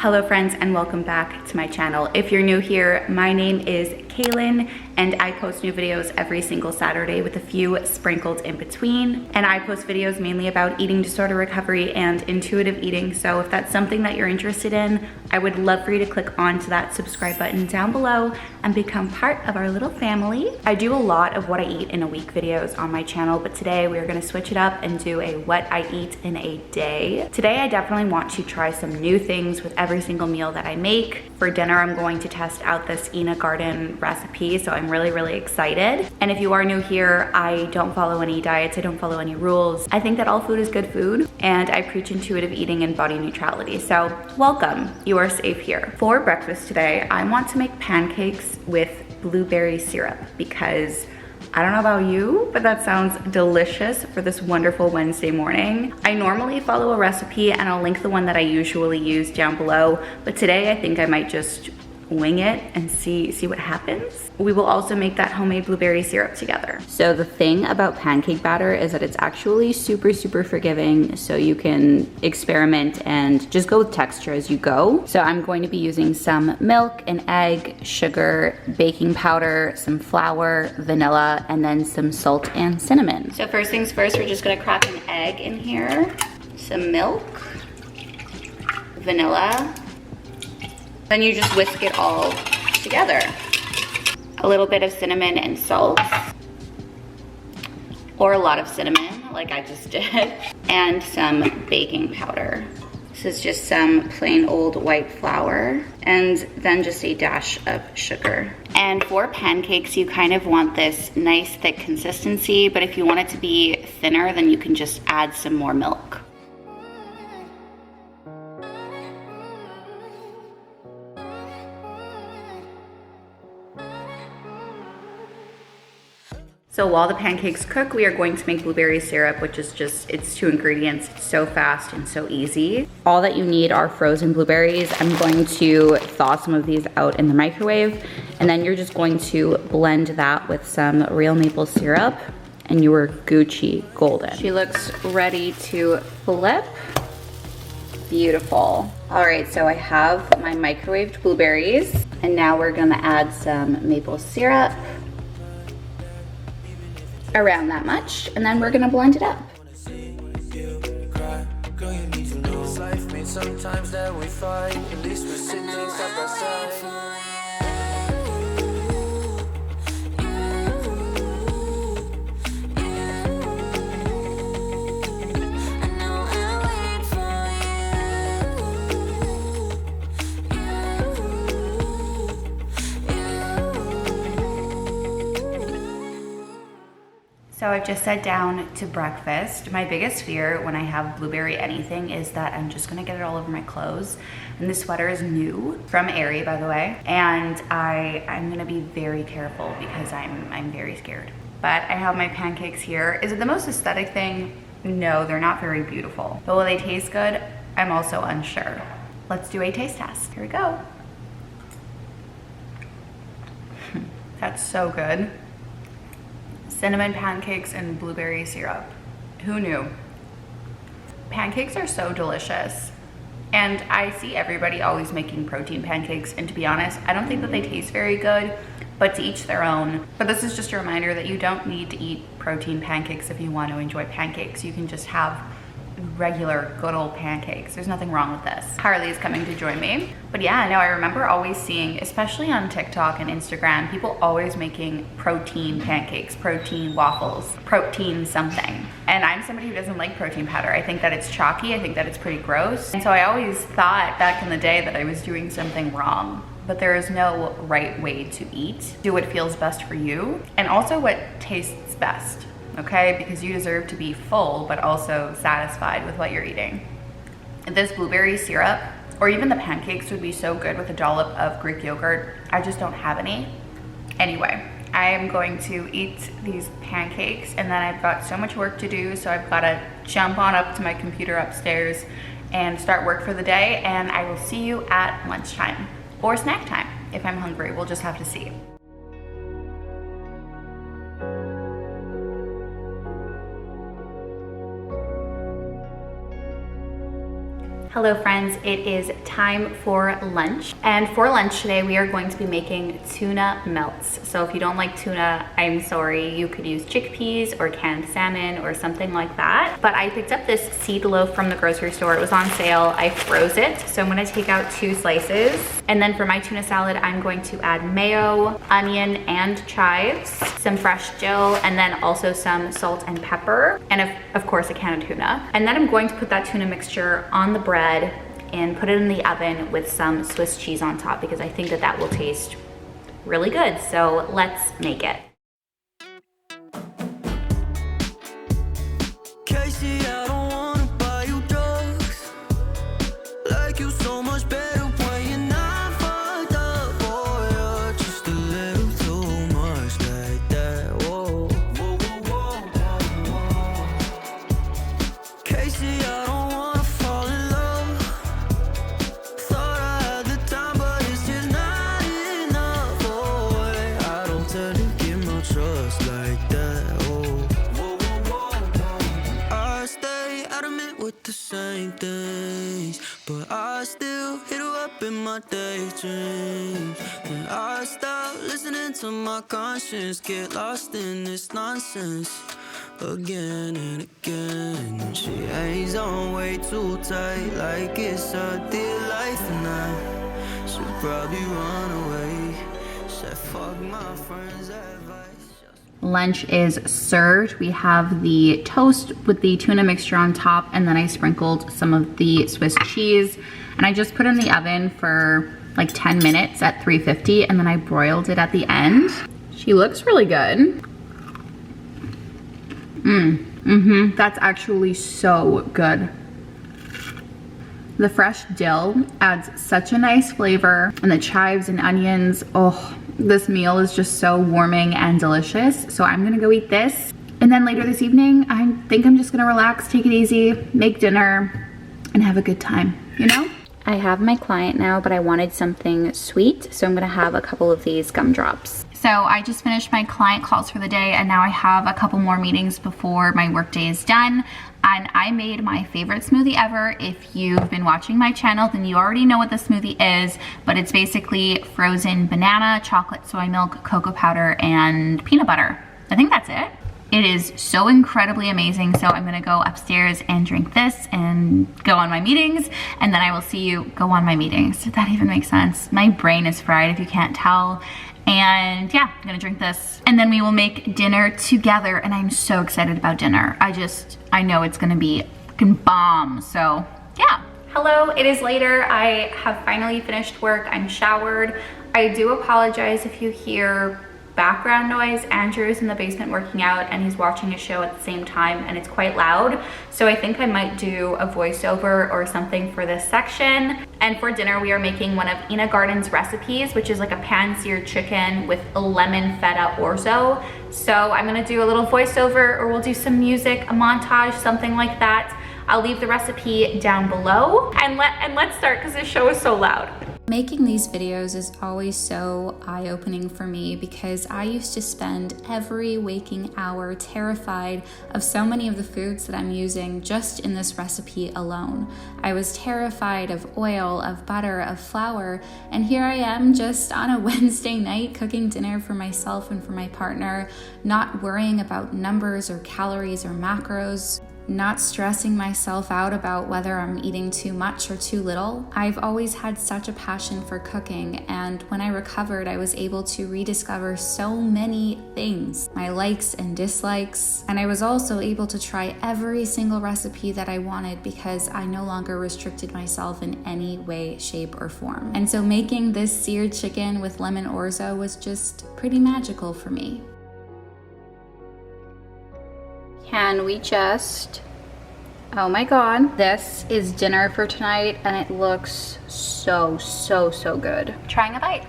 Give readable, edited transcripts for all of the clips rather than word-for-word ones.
Hello friends and welcome back to my channel. If you're new here, my name is Kailin and I post new videos every single Saturday with a few sprinkled in between. And I post videos mainly about eating disorder recovery and intuitive eating. So if that's something that you're interested in, I would love for you to click onto that subscribe button down below and become part of our little family. I do a lot of what I eat in a week videos on my channel, but today we're gonna switch it up and do a what I eat in a day. Today I definitely want to try some new things with every single meal that I make. For dinner, I'm going to test out this Ina Garden recipe, so I'm really excited. And if you are new here, I don't follow any diets, I don't follow any rules. I think that all food is good food, and I preach intuitive eating and body neutrality, so welcome, you are safe here. For breakfast today, I want to make pancakes with blueberry syrup because I don't know about you, but that sounds delicious for this wonderful Wednesday morning. I normally follow a recipe and I'll link the one that I usually use down below, but today I think I might just wing it and see what happens. We will also make that homemade blueberry syrup together. So the thing about pancake batter is that it's actually super forgiving, so you can experiment and just go with texture as you go. So I'm going to be using some milk, an egg, sugar, baking powder, some flour, vanilla, and then some salt and cinnamon. So first things first, we're just gonna crack an egg in here, some milk, vanilla, then you just whisk it all together. A little bit of cinnamon and salt, or a lot of cinnamon, like I just did, and some baking powder. This is just some plain old white flour, and then just a dash of sugar. And for pancakes, you kind of want this nice thick consistency, but if you want it to be thinner, then you can just add some more milk. So while the pancakes cook, we are going to make blueberry syrup, which is just, it's 2 ingredients. It's so fast and so easy. All that you need are frozen blueberries. I'm going to thaw some of these out in the microwave, and then you're just going to blend that with some real maple syrup, and you are Gucci golden. She looks ready to flip. Beautiful. All right, so I have my microwaved blueberries, and now we're gonna add some maple syrup. Around that much, and then we're gonna blend it up. So I've just sat down to breakfast. My biggest fear when I have blueberry anything is that I'm just gonna get it all over my clothes. And this sweater is new, from Aerie, by the way. And I'm gonna be very careful because I'm very scared. But I have my pancakes here. Is it the most aesthetic thing? No, they're not very beautiful. But will they taste good? I'm also unsure. Let's do a taste test. Here we go. That's so good. Cinnamon pancakes and blueberry syrup. Who knew? Pancakes are so delicious. And I see everybody always making protein pancakes, and to be honest, I don't think that they taste very good, but to each their own. But this is just a reminder that you don't need to eat protein pancakes if you want to enjoy pancakes. You can just have regular good old pancakes. There's nothing wrong with this. Harley is coming to join me. But yeah, no, I remember always seeing, especially on TikTok and Instagram, people always making protein pancakes, protein waffles, protein something. And I'm somebody who doesn't like protein powder. I think that it's chalky, I think that it's pretty gross. And so I always thought back in the day that I was doing something wrong. But there is no right way to eat. Do what feels best for you, and also what tastes best. Okay, because you deserve to be full, but also satisfied with what you're eating. This blueberry syrup, or even the pancakes, would be so good with a dollop of Greek yogurt. I just don't have any. Anyway, I am going to eat these pancakes, and then I've got so much work to do, so I've gotta jump on up to my computer upstairs and start work for the day, and I will see you at lunchtime, or snack time. If I'm hungry, we'll just have to see. Hello friends, it is time for lunch. And for lunch today, we are going to be making tuna melts. So if you don't like tuna, I'm sorry. You could use chickpeas or canned salmon or something like that. But I picked up this seed loaf from the grocery store. It was on sale. I froze it. So I'm gonna take out 2 slices. And then for my tuna salad, I'm going to add mayo, onion, and chives, some fresh dill, and then also some salt and pepper, and of course a can of tuna. And then I'm going to put that tuna mixture on the bread and put it in the oven with some Swiss cheese on top because I think that that will taste really good. So let's make it. Casey, I don't wanna buy you drugs. Like you so much better when you're not fucked up. Boy, you're just a little too much like that. Whoa, whoa, whoa, whoa, whoa. Casey, I don't wanna fall in love. Thought I had the time, but it's just not enough. Boy, I don't tend to give my trust like that. Whoa, whoa, whoa, whoa. I stay adamant with the same things, but I still hit her up in my daydreams. And I stop listening to my conscience, get lost in this nonsense again and again. She hangs on way too tight, like it's a dear life, and I should probably run away. Said fuck my friends' advice. Lunch is served. We have the toast with the tuna mixture on top, and then I sprinkled some of the Swiss cheese, and I just put it in the oven for like 10 minutes at 350, and then I broiled it at the end. She looks really good. That's actually so good. The fresh dill adds such a nice flavor, and the chives and onions, oh, this meal is just so warming and delicious. So I'm gonna go eat this. And then later this evening, I think I'm just gonna relax, take it easy, make dinner, and have a good time, you know? I have my client now, but I wanted something sweet, so I'm gonna have a couple of these gumdrops. So I just finished my client calls for the day, and now I have a couple more meetings before my workday is done. And I made my favorite smoothie ever. If you've been watching my channel, then you already know what the smoothie is, but it's basically frozen banana, chocolate, soy milk, cocoa powder, and peanut butter. I think that's it. It is so incredibly amazing. So I'm gonna go upstairs and drink this and go on my meetings, and then I will see you go on my meetings. If that even makes sense. My brain is fried if you can't tell. And yeah, I'm gonna drink this. And then we will make dinner together, and I'm so excited about dinner. I know it's gonna be fucking bomb, so yeah. Hello, it is later. I have finally finished work. I'm showered. I do apologize if you hear background noise. Andrew's in the basement working out, and he's watching a show at the same time, and it's quite loud. So I think I might do a voiceover or something for this section. And for dinner, we are making one of Ina Garden's recipes, which is like a pan-seared chicken with a lemon feta orzo. So I'm gonna do a little voiceover, or we'll do some music, a montage, something like that. I'll leave the recipe down below, and let's start because this show is so loud. Making these videos is always so eye-opening for me because I used to spend every waking hour terrified of so many of the foods that I'm using just in this recipe alone. I was terrified of oil, of butter, of flour, and here I am just on a Wednesday night cooking dinner for myself and for my partner, not worrying about numbers or calories or macros, not stressing myself out about whether I'm eating too much or too little. I've always had such a passion for cooking, and when I recovered, I was able to rediscover so many things, my likes and dislikes, and I was also able to try every single recipe that I wanted because I no longer restricted myself in any way, shape, or form. And so making this seared chicken with lemon orzo was just pretty magical for me. Can we just, oh my God, this is dinner for tonight, and it looks so, so, so good. Trying a bite.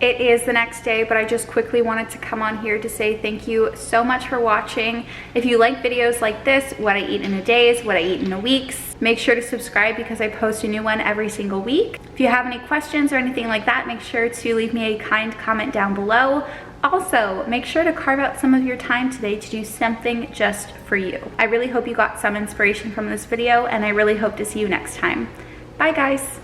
It is the next day, but I just quickly wanted to come on here to say thank you so much for watching. If you like videos like this, what I eat in a day, what I eat in a week, make sure to subscribe because I post a new one every single week. If you have any questions or anything like that, make sure to leave me a kind comment down below. Also, make sure to carve out some of your time today to do something just for you. I really hope you got some inspiration from this video, and I really hope to see you next time. Bye guys.